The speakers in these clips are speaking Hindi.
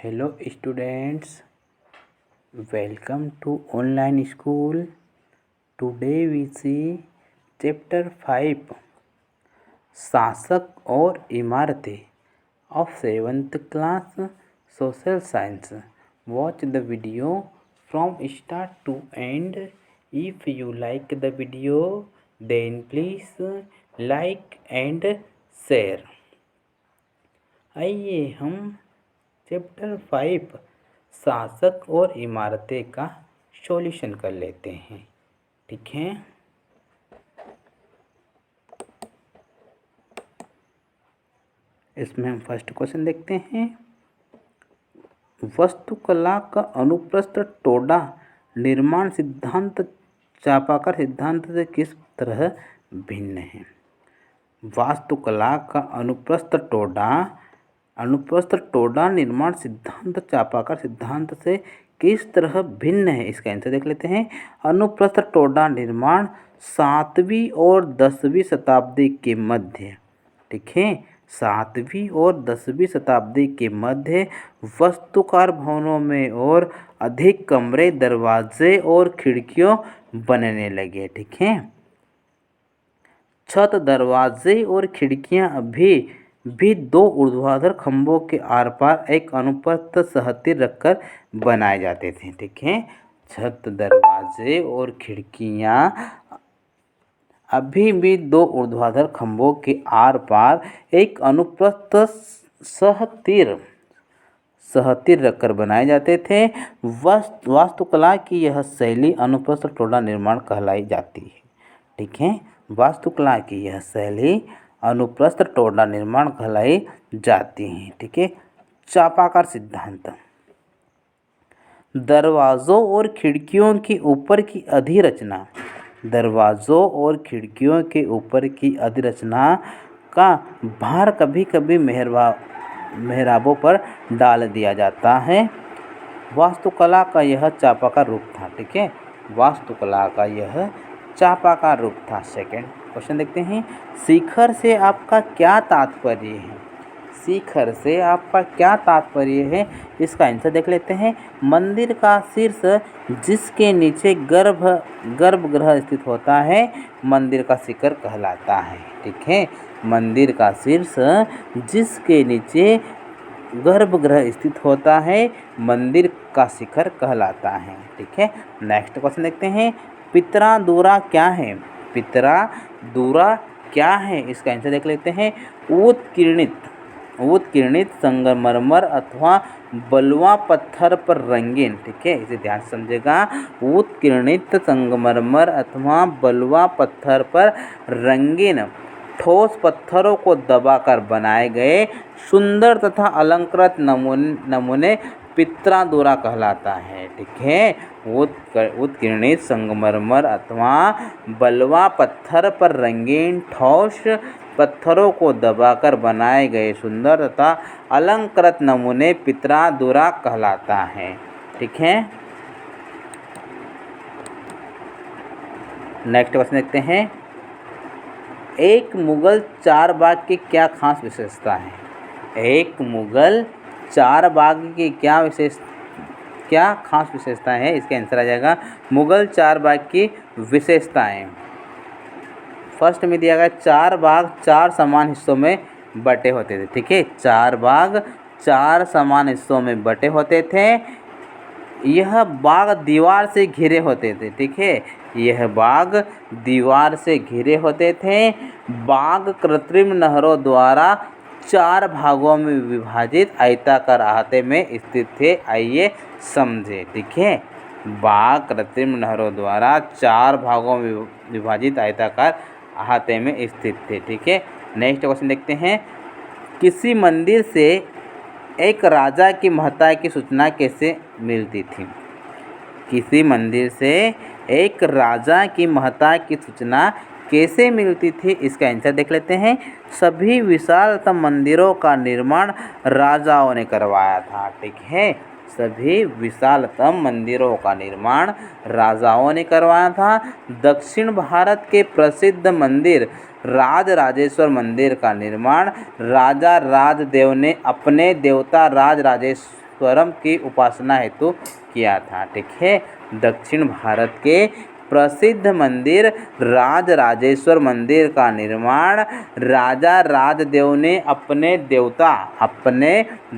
Hello students, welcome to online school. Today we see chapter 5 शासक और इमारतें of 7th class social science. Watch the video from start to end. If you like the video then please like and share. आइए हम चैप्टर 5 शासक और इमारतें का सॉल्यूशन कर लेते हैं। ठीक है, इसमें हम फर्स्ट क्वेश्चन देखते हैं। वास्तुकला का अनुप्रस्थ टोडा निर्माण सिद्धांत चापाकर सिद्धांत से किस तरह भिन्न है? वास्तुकला का अनुप्रस्थ टोडा निर्माण सिद्धांत चापाकर सिद्धांत से किस तरह भिन्न है? इसका आंसर देख लेते हैं। अनुप्रस्थ टोडा निर्माण 7वीं और 10वीं शताब्दी के मध्य, ठीक है, 7वीं और 10वीं शताब्दी के मध्य वास्तुकार भवनों में और अधिक कमरे, दरवाजे और खिड़कियों बनने लगे। ठीक है, छत, दरवाजे और खिड़कियां अभी भी 2 ऊर्ध्वाधर खंभों के आर पार एक अनुप्रस्थ सहतिर रखकर बनाए जाते थे। ठीक है, छत, दरवाजे और खिड़कियां अभी भी 2 ऊर्ध्वाधर खंभों के आर पार एक अनुप्रस्थ सहतिर रखकर बनाए जाते थे। वास्तुकला की यह शैली अनुप्रस्थ टोडा निर्माण कहलाई जाती है। ठीक है, वास्तुकला की यह शैली अनुप्रस्थ टोडा निर्माण कहलाई जाती है। ठीक है, चापाकार सिद्धांत। दरवाजों और खिड़कियों की ऊपर की अधिरचना, दरवाजों और खिड़कियों के ऊपर की अधिरचना का भार कभी कभी मेहराबों पर डाल दिया जाता है। वास्तुकला का यह चापाकार रूप था। ठीक है, वास्तुकला का यह चापाकार रूप था। सेकंड क्वेश्चन देखते हैं। शिखर से आपका क्या तात्पर्य है? शिखर से आपका क्या तात्पर्य है? इसका आंसर देख लेते हैं। मंदिर का शीर्ष जिसके नीचे गर्भगृह स्थित होता है मंदिर का शिखर कहलाता है। ठीक है, मंदिर का शीर्ष जिसके नीचे गर्भगृह स्थित होता है मंदिर का शिखर कहलाता है। ठीक है, नेक्स्ट क्वेश्चन देखते हैं। पितरा दूरा क्या है? पितरा दूरा क्या है? इसका आंसर देख लेते हैं। उत्कीर्णित संगमरमर अथवा बलुआ पत्थर पर रंगीन, ठीक है, इसे ध्यान से समझेगा। उत्कीर्णित संगमरमर अथवा बलुआ पत्थर पर रंगीन ठोस पत्थरों को दबाकर बनाए गए सुंदर तथा अलंकृत नमूने पितरादूरा कहलाता है। ठीक है, उत्कीर्णित संगमरमर अथवा बलुआ पत्थर पर रंगीन ठोस पत्थरों को दबाकर बनाए गए सुंदर तथा अलंकृत नमूने पितरादूरा कहलाता है। ठीक है, नेक्स्ट क्वेश्चन देखते हैं। एक मुगल चारबाग की क्या खास विशेषता है? एक मुगल चारबाग की क्या खास विशेषता है? इसका आंसर आ जाएगा मुगल चारबाग की विशेषताएं। फर्स्ट में दिया गया 4 बाग 4 समान हिस्सों में बटे होते थे। ठीक है, 4 बाग 4 समान हिस्सों में बटे होते थे। यह बाग दीवार से घिरे होते थे। ठीक है, यह बाग दीवार से घिरे होते थे। बाग कृत्रिम नहरों द्वारा 4 भागों में विभाजित आयताकार अहाते में स्थित थे। आइए समझे। ठीक है, बाग कृत्रिम नहरों द्वारा 4 भागों में विभाजित आयताकार अहाते में स्थित थे। ठीक है, नेक्स्ट क्वेश्चन देखते हैं। किसी मंदिर से एक राजा की महत्ता की सूचना कैसे मिलती थी? किसी मंदिर से एक राजा की महत्ता की सूचना कैसे मिलती थी? इसका आंसर देख लेते हैं। सभी विशालतम मंदिरों का निर्माण राजाओं ने करवाया था। ठीक है, सभी विशालतम मंदिरों का निर्माण राजाओं ने करवाया था। दक्षिण भारत के प्रसिद्ध मंदिर राजराजेश्वर मंदिर का निर्माण राजा राजदेव ने अपने देवता राजराजेश्वरम की उपासना हेतु किया था। ठीक है, दक्षिण भारत के प्रसिद्ध मंदिर राजराजेश्वर मंदिर का निर्माण राजा राजदेव ने अपने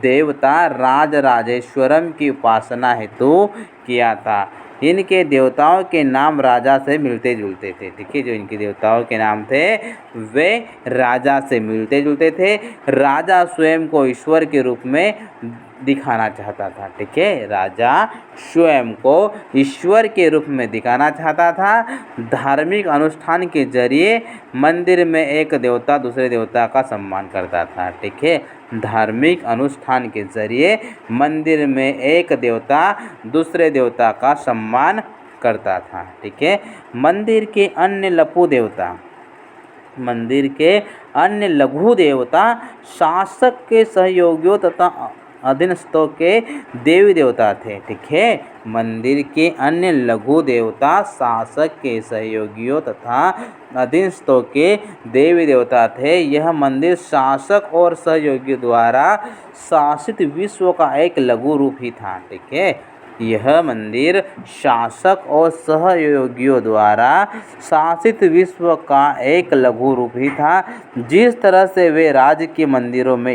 देवता राजराजेश्वरम की उपासना हेतु किया था। इनके देवताओं के नाम राजा से मिलते जुलते थे। ठीक है, जो इनके देवताओं के नाम थे वे राजा से मिलते जुलते थे। राजा स्वयं को ईश्वर के रूप में दिखाना चाहता था। ठीक है, राजा स्वयं को ईश्वर के रूप में दिखाना चाहता था। धार्मिक अनुष्ठान के जरिए मंदिर में एक देवता दूसरे देवता का सम्मान करता था। ठीक है, धार्मिक अनुष्ठान के जरिए मंदिर में एक देवता दूसरे देवता का सम्मान करता था। ठीक है, मंदिर के अन्य लघु देवता शासक के सहयोगियों तथा अधीनस्थों के देवी देवता थे। ठीक है, मंदिर के अन्य लघु देवता शासक के सहयोगियों तथा अधीनस्थों के देवी देवता थे। यह मंदिर शासक और सहयोगियों द्वारा शासित विश्व का एक लघु रूप ही था। ठीक है, यह मंदिर शासक और सहयोगियों द्वारा शासित विश्व का एक लघु रूप ही था। जिस तरह से वे राज्य के मंदिरों में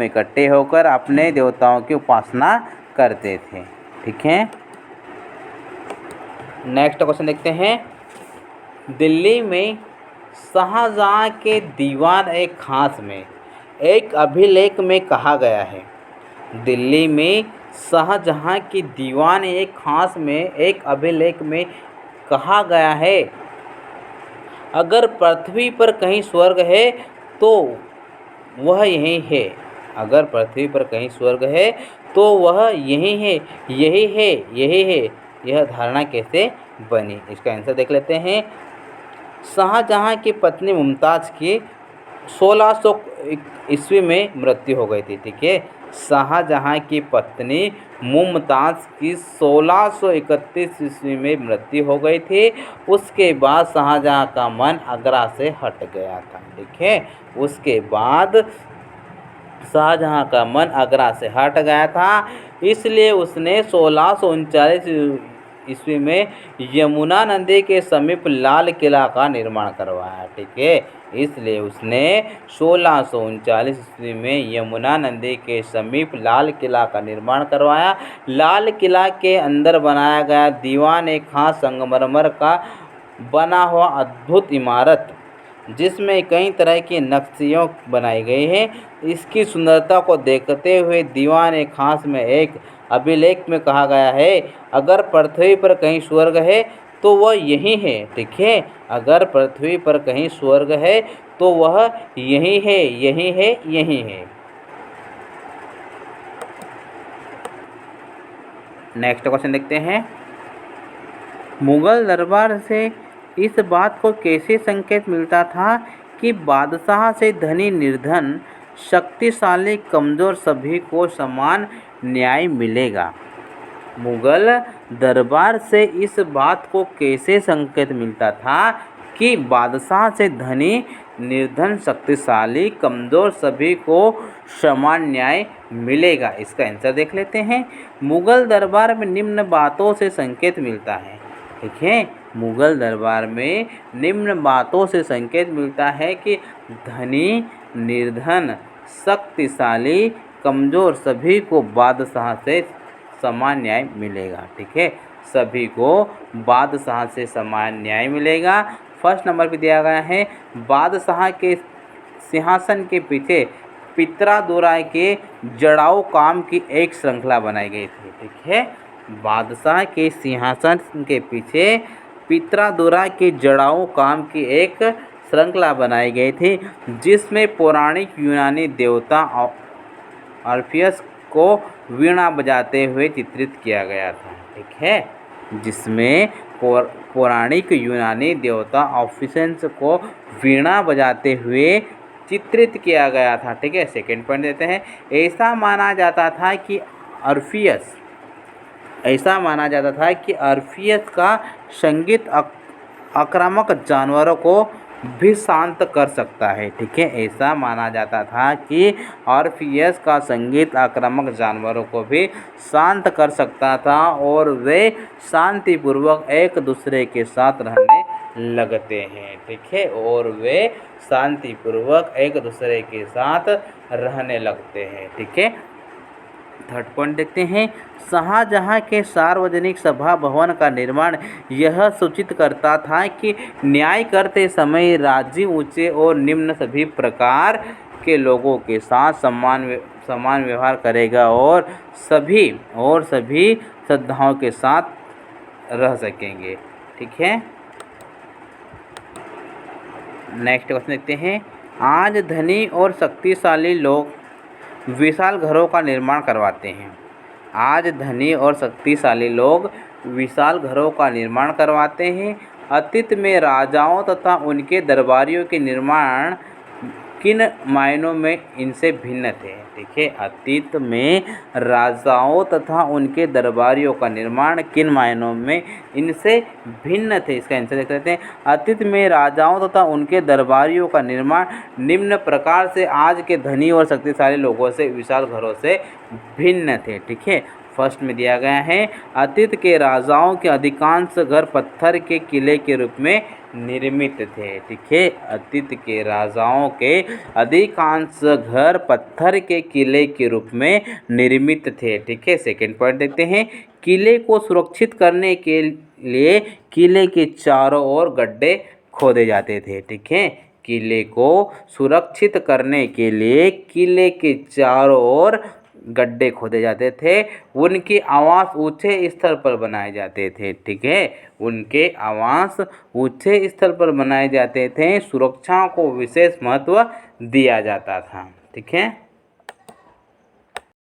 इकट्ठे होकर अपने देवताओं की उपासना करते थे। ठीक है, नेक्स्ट क्वेश्चन देखते हैं। दिल्ली में शाहजहां के दीवान एक खास में एक अभिलेख में कहा गया है। दिल्ली में शाहजहां की दीवान एक खास में एक अभिलेख में कहा गया है, अगर पृथ्वी पर कहीं स्वर्ग है तो वह यही है। अगर पृथ्वी पर कहीं स्वर्ग है तो वह यही है, यही है, यही है। यह धारणा कैसे बनी, इसका आंसर देख लेते हैं। शाहजहां की पत्नी मुमताज़ की 1600 ईस्वी में मृत्यु हो गई थी। ठीक है, शाहजहां की पत्नी मुमताज़ की 1631 ईस्वी में मृत्यु हो गई थी। उसके बाद शाहजहां का मन आगरा से हट गया था। ठीक है, उसके बाद शाहजहां का मन आगरा से हट गया था, इसलिए उसने 1639 ईस्वी में यमुना नदी के समीप लाल किला का निर्माण करवाया। ठीक है, इसलिए उसने 1639 ईस्वी में यमुना नदी के समीप लाल किला का निर्माण करवाया। लाल किला के अंदर बनाया गया दीवान एक खास संगमरमर का बना हुआ अद्भुत इमारत जिसमें कई तरह की नक्शियाँ बनाई गई हैं। इसकी सुंदरता को देखते हुए दीवान एक खास में एक अभिलेख में कहा गया है, अगर पृथ्वी पर कहीं स्वर्ग है तो वह यही है। ठीक है, अगर पृथ्वी पर कहीं स्वर्ग है तो वह यही है, यही है, यही है। नेक्स्ट क्वेश्चन देखते हैं। मुगल दरबार से इस बात को कैसे संकेत मिलता था कि बादशाह से धनी निर्धन शक्तिशाली कमज़ोर सभी को समान न्याय मिलेगा। मुगल दरबार से इस बात को कैसे संकेत मिलता था कि बादशाह से धनी निर्धन शक्तिशाली कमज़ोर सभी को समान न्याय मिलेगा, इसका आंसर देख लेते हैं। मुगल दरबार में निम्न बातों से संकेत मिलता है। ठीक है, मुगल दरबार में निम्न बातों से संकेत मिलता है कि धनी निर्धन शक्तिशाली कमज़ोर सभी को बादशाह से समान न्याय मिलेगा। ठीक है, सभी को बादशाह से समान न्याय मिलेगा। फर्स्ट नंबर पे दिया गया है, बादशाह के सिंहासन के पीछे पित्रादुराय के जड़ाऊ काम की एक श्रृंखला बनाई गई थी। ठीक है, बादशाह के सिंहासन के पीछे पित्रादुराय के जड़ाऊ काम की एक श्रृंखला बनाई गई थी, जिसमें पौराणिक यूनानी देवता ऑर्फियस को वीणा बजाते हुए चित्रित किया गया था। ठीक है, जिसमें पौराणिक यूनानी देवता ऑर्फियस को वीणा बजाते हुए चित्रित किया गया था। ठीक है, सेकंड पॉइंट देते हैं। ऐसा माना जाता था कि ऑर्फियस का संगीत आक्रामक जानवरों को भी शांत कर सकता है। ठीक है, ऐसा माना जाता था कि ऑर्फियस का संगीत आक्रामक जानवरों को भी शांत कर सकता था और वे शांतिपूर्वक एक दूसरे के साथ रहने लगते हैं। ठीक है, और वे शांतिपूर्वक एक दूसरे के साथ रहने लगते हैं। ठीक है, थर्ड पॉइंट देखते हैं। शाहजहाँ के सार्वजनिक सभा भवन का निर्माण यह सूचित करता था कि न्याय करते समय राज्य ऊंचे और निम्न सभी प्रकार के लोगों के साथ समान व्यवहार करेगा और सभी श्रद्धाओं के साथ रह सकेंगे। ठीक है, नेक्स्ट क्वेश्चन देखते हैं। आज धनी और शक्तिशाली लोग विशाल घरों का निर्माण करवाते हैं। आज धनी और शक्तिशाली लोग विशाल घरों का निर्माण करवाते हैं। अतीत में राजाओं तथा उनके दरबारियों के निर्माण किन मायनों में इनसे भिन्न थे? ठीक है, अतीत में राजाओं तथा उनके दरबारियों का निर्माण किन मायनों में इनसे भिन्न थे? इसका आंसर देख लेते हैं। अतीत में राजाओं तथा उनके दरबारियों का निर्माण निम्न प्रकार से आज के धनी और शक्तिशाली लोगों से विशाल घरों से भिन्न थे। ठीक है, फर्स्ट में दिया गया है, अतीत के राजाओं के अधिकांश घर पत्थर के किले के रूप में निर्मित थे। ठीक है, अतीत के राजाओं के अधिकांश घर पत्थर के किले के रूप में निर्मित थे। ठीक है, सेकंड पॉइंट देखते हैं। किले को सुरक्षित करने के लिए किले के चारों ओर गड्ढे खोदे जाते थे। ठीक है, किले को सुरक्षित करने के लिए किले के चारों ओर गड्ढे खोदे जाते थे। उनके आवास ऊंचे स्तर पर बनाए जाते थे। ठीक है, उनके आवास ऊंचे स्तर पर बनाए जाते थे। सुरक्षा को विशेष महत्व दिया जाता था। ठीक है।